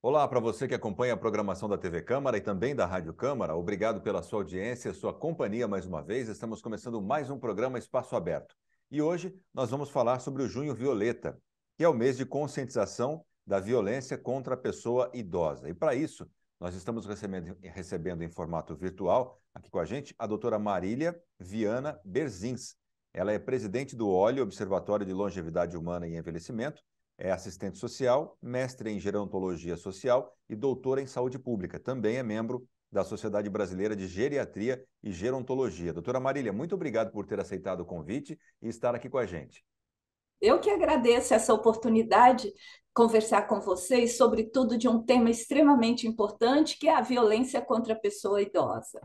Olá para você que acompanha a programação da TV Câmara e também da Rádio Câmara. Obrigado pela sua audiência, sua companhia mais uma vez. Estamos começando mais um programa Espaço Aberto. E hoje nós vamos falar sobre o Junho Violeta, que é o mês de conscientização da violência contra a pessoa idosa. E para isso, nós estamos recebendo em formato virtual, aqui com a gente, a doutora Marília Viana Berzins. Ela é presidente do OLHE, Observatório de Longevidade Humana e Envelhecimento, é assistente social, mestre em gerontologia social e doutora em saúde pública. Também é membro da Sociedade Brasileira de Geriatria e Gerontologia. Doutora Marília, muito obrigado por ter aceitado o convite e estar aqui com a gente. Eu que agradeço essa oportunidade de conversar com vocês, sobretudo de um tema extremamente importante, que é a violência contra a pessoa idosa.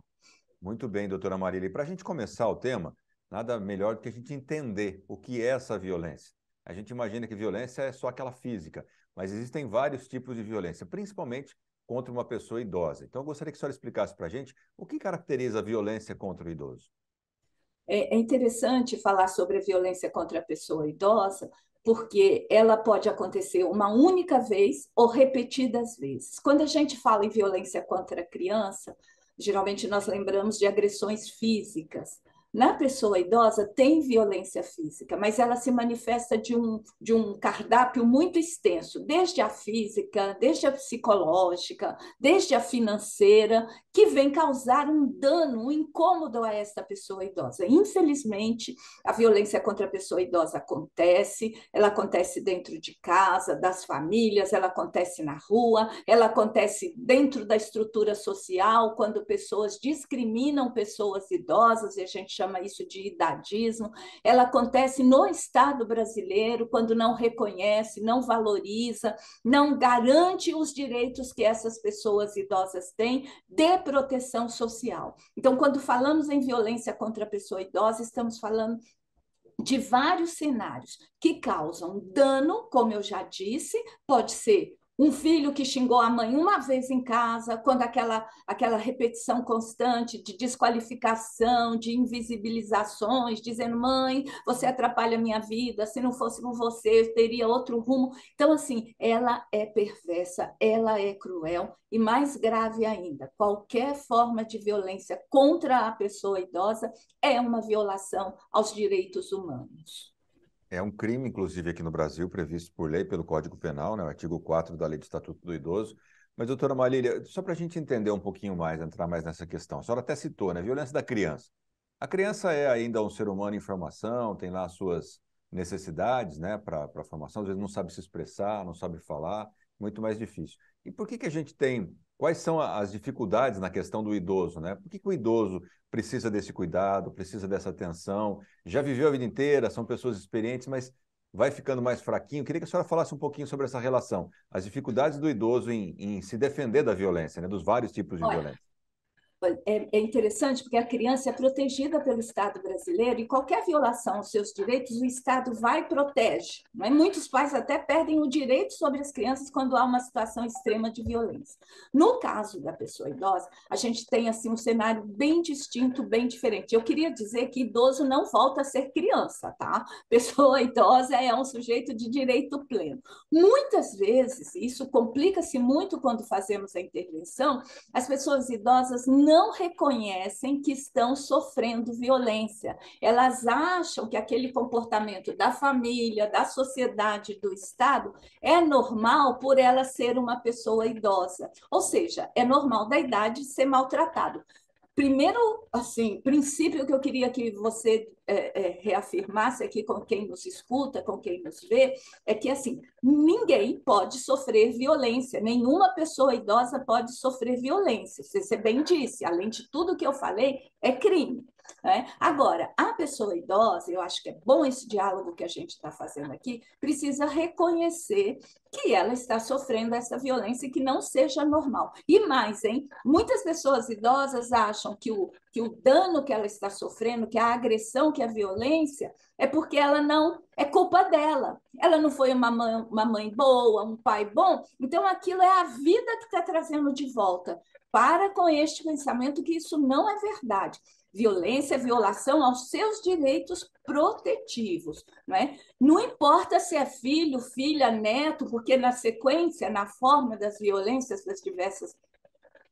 Muito bem, doutora Marília. E para a gente começar o tema, nada melhor do que a gente entender o que é essa violência. A gente imagina que violência é só aquela física, mas existem vários tipos de violência, principalmente contra uma pessoa idosa. Então, eu gostaria que a senhora explicasse para a gente o que caracteriza a violência contra o idoso. É interessante falar sobre a violência contra a pessoa idosa, porque ela pode acontecer uma única vez ou repetidas vezes. Quando a gente fala em violência contra a criança, geralmente nós lembramos de agressões físicas. Na pessoa idosa tem violência física, mas ela se manifesta de um cardápio muito extenso, desde a física, desde a psicológica, desde a financeira, que vem causar um dano, um incômodo a esta pessoa idosa. Infelizmente, a violência contra a pessoa idosa acontece, ela acontece dentro de casa, das famílias, ela acontece na rua, ela acontece dentro da estrutura social, quando pessoas discriminam pessoas idosas, e a gente chama isso de idadismo. Ela acontece no Estado brasileiro, quando não reconhece, não valoriza, não garante os direitos que essas pessoas idosas têm de proteção social. Então, quando falamos em violência contra a pessoa idosa, estamos falando de vários cenários que causam dano, como eu já disse, pode ser um filho que xingou a mãe uma vez em casa, quando aquela repetição constante de desqualificação, de invisibilizações, dizendo, mãe, você atrapalha a minha vida, se não fosse por você, eu teria outro rumo. Então, assim, ela é perversa, ela é cruel, e mais grave ainda, qualquer forma de violência contra a pessoa idosa é uma violação aos direitos humanos. É um crime, inclusive, aqui no Brasil, previsto por lei pelo Código Penal, né, o artigo 4 da Lei do Estatuto do Idoso. Mas, doutora Marília, só para a gente entender um pouquinho mais, entrar mais nessa questão, a senhora até citou, né, violência da criança. A criança é ainda um ser humano em formação, tem lá as suas necessidades, né, para a formação, às vezes não sabe se expressar, não sabe falar, muito mais difícil. E por que a gente tem, quais são as dificuldades na questão do idoso, né? Por que o idoso precisa desse cuidado, precisa dessa atenção? Já viveu a vida inteira, são pessoas experientes, mas vai ficando mais fraquinho. Queria que a senhora falasse um pouquinho sobre essa relação, as dificuldades do idoso em se defender da violência, né, dos vários tipos de Olha, violência. é interessante porque a criança é protegida pelo Estado brasileiro e qualquer violação aos seus direitos, o Estado vai e protege. Não é? Muitos pais até perdem o direito sobre as crianças quando há uma situação extrema de violência. No caso da pessoa idosa, a gente tem assim um cenário bem distinto, bem diferente. Eu queria dizer que idoso não volta a ser criança, tá? Pessoa idosa é um sujeito de direito pleno. Muitas vezes, isso complica-se muito quando fazemos a intervenção, as pessoas idosas não reconhecem que estão sofrendo violência. Elas acham que aquele comportamento da família, da sociedade, do Estado é normal por ela ser uma pessoa idosa. Ou seja, é normal da idade ser maltratado. Primeiro, assim, princípio que eu queria que você reafirmasse aqui com quem nos escuta, com quem nos vê, é que, assim, ninguém pode sofrer violência, nenhuma pessoa idosa pode sofrer violência. Você bem disse, além de tudo que eu falei, é crime. Né? Agora, a pessoa idosa, eu acho que é bom esse diálogo que a gente está fazendo aqui, precisa reconhecer que ela está sofrendo essa violência e que não seja normal. E mais, hein? Muitas pessoas idosas acham que o dano que ela está sofrendo, que a agressão, que a violência, é porque ela não é culpa dela. Ela não foi uma mãe boa, um pai bom, então aquilo é a vida que está trazendo de volta. Para com este pensamento que isso não é verdade. Violência é violação aos seus direitos protetivos, não é? Não importa se é filho, filha, neto, porque na sequência, na forma das violências, das diversas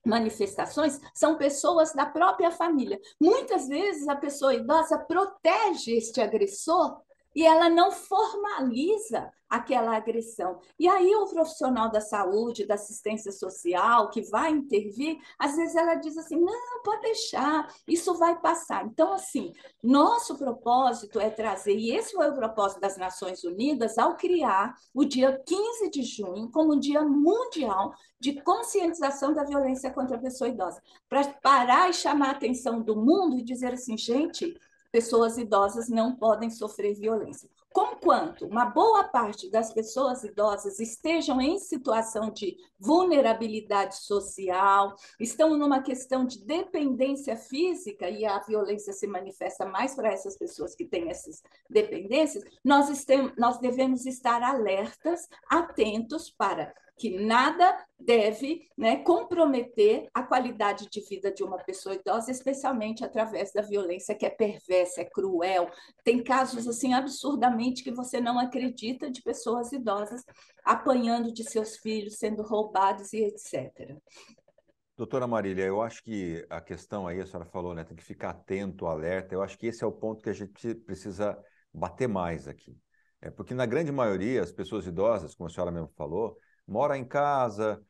manifestações, são pessoas da própria família. Muitas vezes a pessoa idosa protege este agressor e ela não formaliza aquela agressão. E aí o profissional da saúde, da assistência social, que vai intervir, às vezes ela diz assim, não, pode deixar, isso vai passar. Então, assim, nosso propósito é trazer, e esse foi o propósito das Nações Unidas, ao criar o dia 15 de junho como Dia Mundial de Conscientização da Violência contra a Pessoa Idosa, para parar e chamar a atenção do mundo e dizer assim, gente, pessoas idosas não podem sofrer violência. Conquanto uma boa parte das pessoas idosas estejam em situação de vulnerabilidade social, estão numa questão de dependência física, e a violência se manifesta mais para essas pessoas que têm essas dependências, nós devemos estar alertas, atentos para que nada deve, né, comprometer a qualidade de vida de uma pessoa idosa, especialmente através da violência que é perversa, é cruel. Tem casos assim absurdamente que você não acredita de pessoas idosas apanhando de seus filhos, sendo roubados e etc. Doutora Marília, eu acho que a questão aí, a senhora falou, né, tem que ficar atento, alerta. Eu acho que esse é o ponto que a gente precisa bater mais aqui. Porque na grande maioria, as pessoas idosas, como a senhora mesmo falou, mora em casa,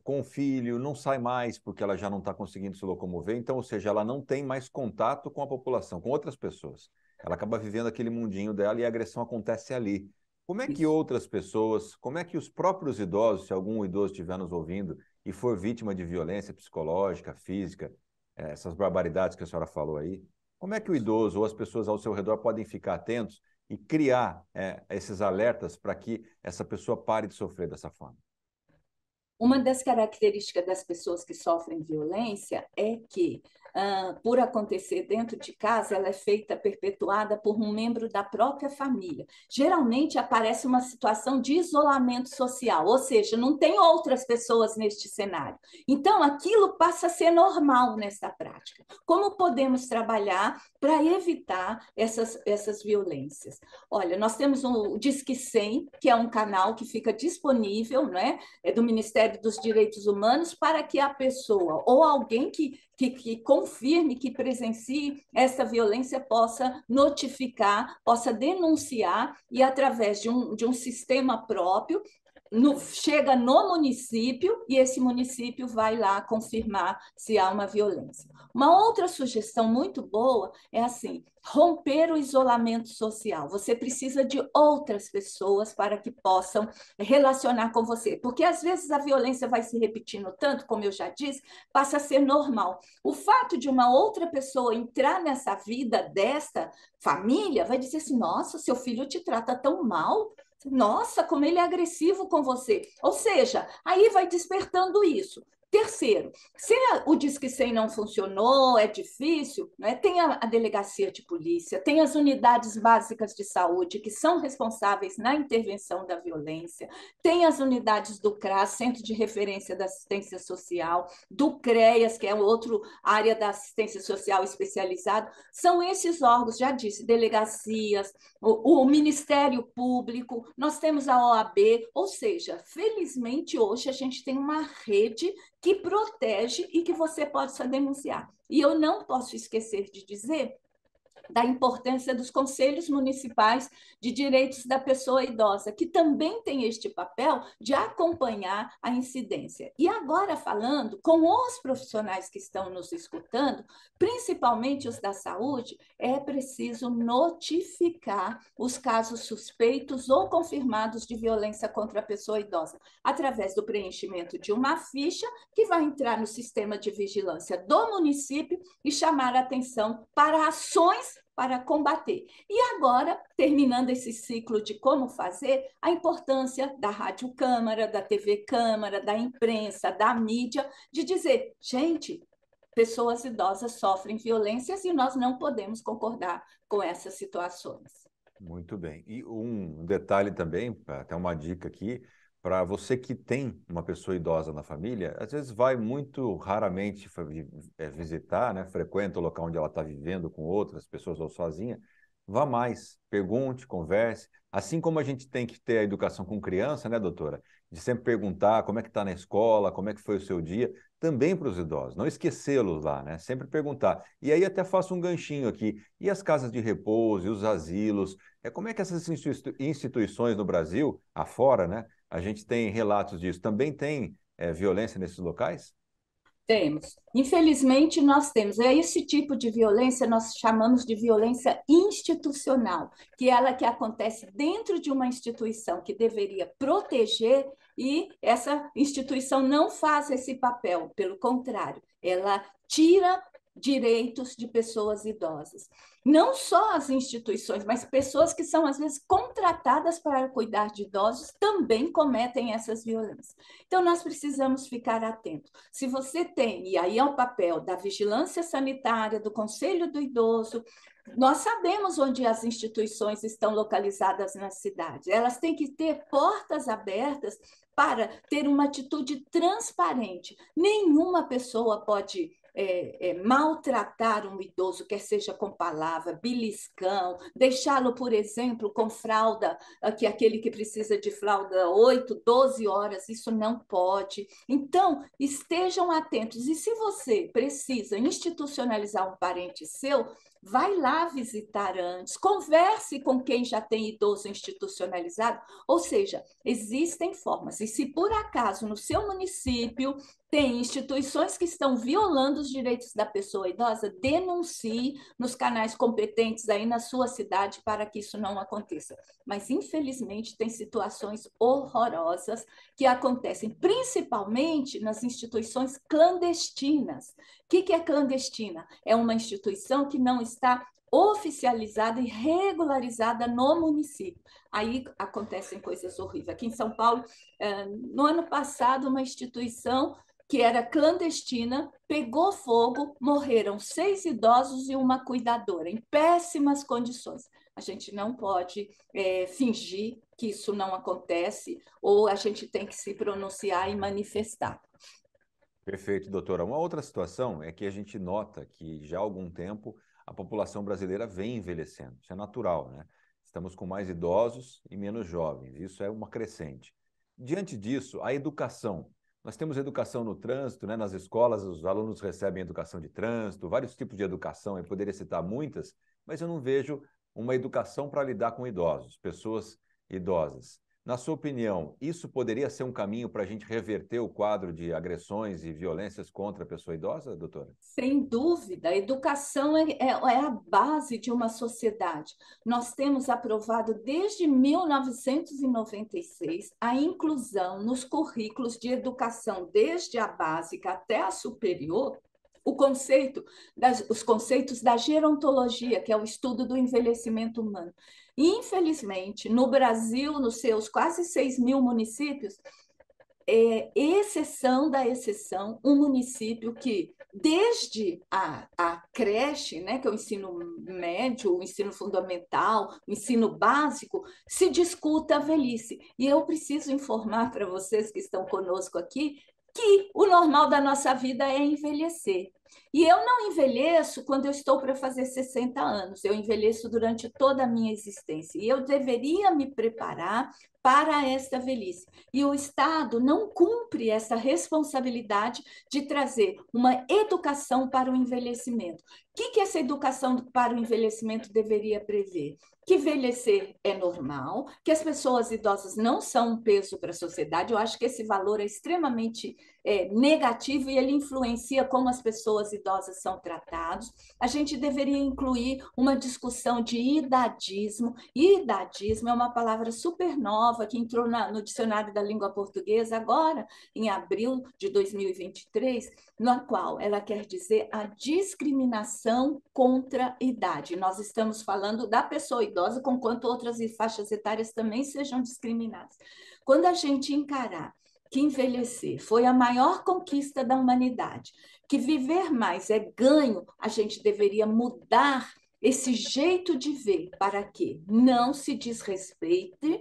com o filho, não sai mais porque ela já não está conseguindo se locomover. Então, ou seja, ela não tem mais contato com a população, com outras pessoas. Ela acaba vivendo aquele mundinho dela e a agressão acontece ali. Como é que Isso. outras pessoas, como é que os próprios idosos, se algum idoso estiver nos ouvindo e for vítima de violência psicológica, física, essas barbaridades que a senhora falou aí, como é que o idoso ou as pessoas ao seu redor podem ficar atentos e criar esses alertas para que essa pessoa pare de sofrer dessa forma? Uma das características das pessoas que sofrem violência é que, por acontecer dentro de casa, ela é feita, perpetuada por um membro da própria família. Geralmente aparece uma situação de isolamento social, ou seja, não tem outras pessoas neste cenário. Então, aquilo passa a ser normal nessa prática. Como podemos trabalhar para evitar essas violências? Olha, nós temos o Disque 100, que é um canal que fica disponível, né? Do Ministério dos Direitos Humanos, para que a pessoa ou alguém que confirme, que presencie essa violência possa notificar, possa denunciar e, através de um sistema próprio, chega no município e esse município vai lá confirmar se há uma violência. Uma outra sugestão muito boa é assim, romper o isolamento social. Você precisa de outras pessoas para que possam relacionar com você, porque às vezes a violência vai se repetindo tanto, como eu já disse, passa a ser normal. O fato de uma outra pessoa entrar nessa vida desta família vai dizer assim, nossa, seu filho te trata tão mal, nossa, como ele é agressivo com você. Ou seja, aí vai despertando isso. Terceiro, se o Disque 100 não funcionou, é difícil, né? Tem a delegacia de polícia, tem as unidades básicas de saúde, que são responsáveis na intervenção da violência, tem as unidades do CRAS, Centro de Referência da Assistência Social, do CREAS, que é outra área da assistência social especializada. São esses órgãos, já disse, delegacias, o Ministério Público, nós temos a OAB, ou seja, felizmente hoje a gente tem uma rede que protege e que você possa denunciar. E eu não posso esquecer de dizer da importância dos conselhos municipais de direitos da pessoa idosa, que também tem este papel de acompanhar a incidência. E agora, falando com os profissionais que estão nos escutando, principalmente os da saúde, é preciso notificar os casos suspeitos ou confirmados de violência contra a pessoa idosa, através do preenchimento de uma ficha que vai entrar no sistema de vigilância do município e chamar a atenção para ações para combater. E agora, terminando esse ciclo de como fazer, a importância da Rádio Câmara, da TV Câmara, da imprensa, da mídia, de dizer, gente, pessoas idosas sofrem violências e nós não podemos concordar com essas situações. Muito bem. E um detalhe também, até uma dica aqui, para você que tem uma pessoa idosa na família, às vezes vai muito raramente visitar, né, frequenta o local onde ela está vivendo com outras pessoas ou sozinha, vá mais, pergunte, converse. Assim como a gente tem que ter a educação com criança, né, doutora? De sempre perguntar como é que está na escola, como é que foi o seu dia, também para os idosos, não esquecê-los lá, né? Sempre perguntar. E aí até faço um ganchinho aqui. E as casas de repouso, e os asilos? Como é que essas instituições no Brasil, afora, né? A gente tem relatos disso. Também tem violência nesses locais? Temos. Infelizmente, nós temos. É esse tipo de violência nós chamamos de violência institucional, que é ela que acontece dentro de uma instituição que deveria proteger e essa instituição não faz esse papel, pelo contrário, ela tira direitos de pessoas idosas. Não só as instituições, mas pessoas que são, às vezes, contratadas para cuidar de idosos também cometem essas violências. Então, nós precisamos ficar atentos. Se você tem, e aí é o papel da vigilância sanitária, do Conselho do Idoso, nós sabemos onde as instituições estão localizadas nas cidades. Elas têm que ter portas abertas para ter uma atitude transparente. Nenhuma pessoa pode maltratar um idoso, quer seja com palavra, beliscão, deixá-lo, por exemplo, com fralda, que aquele que precisa de fralda 8, 12 horas, isso não pode. Então, estejam atentos. E se você precisa institucionalizar um parente seu, vai lá visitar antes, converse com quem já tem idoso institucionalizado, ou seja, existem formas. E se por acaso no seu município tem instituições que estão violando os direitos da pessoa idosa, denuncie nos canais competentes aí na sua cidade para que isso não aconteça. Mas, infelizmente, tem situações horrorosas que acontecem, principalmente nas instituições clandestinas. O que é clandestina? É uma instituição que não está oficializada e regularizada no município. Aí acontecem coisas horríveis. Aqui em São Paulo, no ano passado, uma instituição que era clandestina, pegou fogo, morreram 6 idosos e uma cuidadora, em péssimas condições. A gente não pode fingir que isso não acontece, ou a gente tem que se pronunciar e manifestar. Perfeito, doutora. Uma outra situação é que a gente nota que já há algum tempo a população brasileira vem envelhecendo. Isso é natural, né? Estamos com mais idosos e menos jovens. Isso é uma crescente. Diante disso, a educação. Nós temos educação no trânsito, né? Nas escolas, os alunos recebem educação de trânsito, vários tipos de educação, eu poderia citar muitas, mas eu não vejo uma educação para lidar com idosos, pessoas idosas. Na sua opinião, isso poderia ser um caminho para a gente reverter o quadro de agressões e violências contra a pessoa idosa, doutora? Sem dúvida, a educação é a base de uma sociedade. Nós temos aprovado desde 1996 a inclusão nos currículos de educação, desde a básica até a superior, os conceitos da gerontologia, que é o estudo do envelhecimento humano. Infelizmente, no Brasil, nos seus quase 6 mil municípios, exceção da exceção, um município que, desde a creche, né, que é o ensino médio, o ensino fundamental, o ensino básico, se discuta a velhice. E eu preciso informar para vocês que estão conosco aqui que o normal da nossa vida é envelhecer. E eu não envelheço quando eu estou para fazer 60 anos, eu envelheço durante toda a minha existência. E eu deveria me preparar para esta velhice. E o Estado não cumpre essa responsabilidade de trazer uma educação para o envelhecimento. O que essa educação para o envelhecimento deveria prever? Que envelhecer é normal, que as pessoas idosas não são um peso para a sociedade. Eu acho que esse valor é extremamente negativo e ele influencia como as pessoas idosas são tratadas. A gente deveria incluir uma discussão de idadismo. Idadismo é uma palavra super nova que entrou no dicionário da língua portuguesa agora, em abril de 2023, na qual ela quer dizer a discriminação contra a idade. Nós estamos falando da pessoa idosa, conquanto outras faixas etárias também sejam discriminadas. Quando a gente encarar que envelhecer foi a maior conquista da humanidade, que viver mais é ganho, a gente deveria mudar esse jeito de ver para que não se desrespeite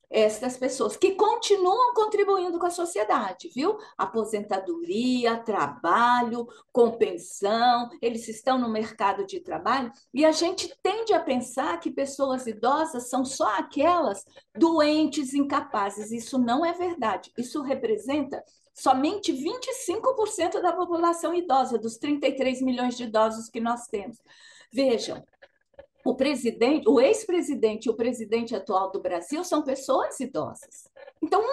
estas pessoas que continuam contribuindo com a sociedade, viu? Aposentadoria, trabalho, com pensão, eles estão no mercado de trabalho e a gente tende a pensar que pessoas idosas são só aquelas doentes, incapazes. Isso não é verdade. Isso representa somente 25% da população idosa, dos 33 milhões de idosos que nós temos. Vejam, o presidente, o ex-presidente e o presidente atual do Brasil são pessoas idosas. Então,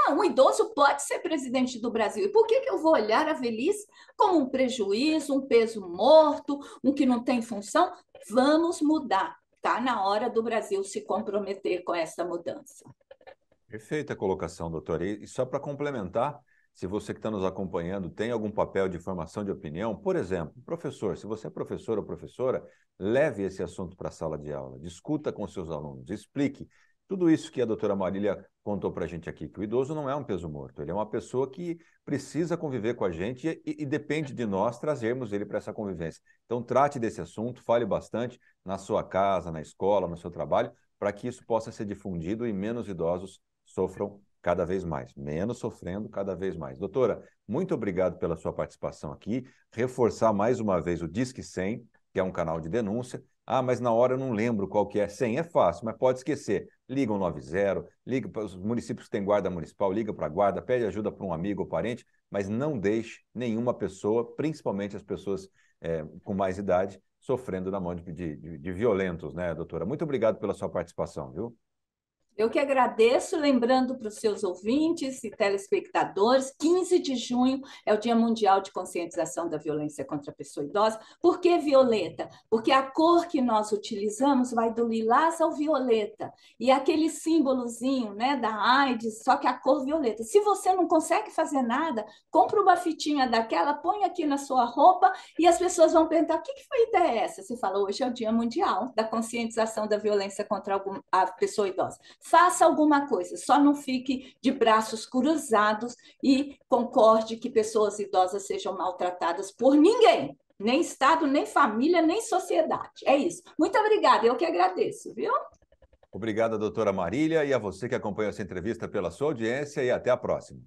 um idoso pode ser presidente do Brasil. E por que eu vou olhar a velhice como um prejuízo, um peso morto, um que não tem função? Vamos mudar. Está na hora do Brasil se comprometer com essa mudança. Perfeita colocação, doutora. E só para complementar, se você que está nos acompanhando tem algum papel de formação de opinião, por exemplo, professor, se você é professor ou professora, leve esse assunto para a sala de aula, discuta com seus alunos, explique tudo isso que a doutora Marília contou para a gente aqui, que o idoso não é um peso morto, ele é uma pessoa que precisa conviver com a gente e depende de nós trazermos ele para essa convivência. Então, trate desse assunto, fale bastante na sua casa, na escola, no seu trabalho, para que isso possa ser difundido e menos idosos sofram cada vez mais, menos sofrendo cada vez mais. Doutora, muito obrigado pela sua participação aqui. Reforçar mais uma vez o Disque 100, que é um canal de denúncia. Ah, mas na hora eu não lembro qual que é. 100 é fácil, mas pode esquecer. Liga 190, liga para os municípios que têm guarda municipal, liga para a guarda, pede ajuda para um amigo ou parente, mas não deixe nenhuma pessoa, principalmente as pessoas com mais idade, sofrendo na mão de violentos, né, doutora? Muito obrigado pela sua participação, viu? Eu que agradeço, lembrando para os seus ouvintes e telespectadores, 15 de junho é o Dia Mundial de Conscientização da Violência contra a Pessoa Idosa. Por que violeta? Porque a cor que nós utilizamos vai do lilás ao violeta. E aquele símbolozinho, né, da AIDS, só que a cor violeta. Se você não consegue fazer nada, compra uma fitinha daquela, põe aqui na sua roupa e as pessoas vão perguntar, o que foi ideia essa? Você fala, hoje é o Dia Mundial da Conscientização da Violência contra a Pessoa Idosa. Faça alguma coisa, só não fique de braços cruzados e concorde que pessoas idosas sejam maltratadas por ninguém, nem Estado, nem família, nem sociedade. É isso. Muito obrigada, eu que agradeço, viu? Obrigado, doutora Marília, e a você que acompanhou essa entrevista pela sua audiência, e até a próxima.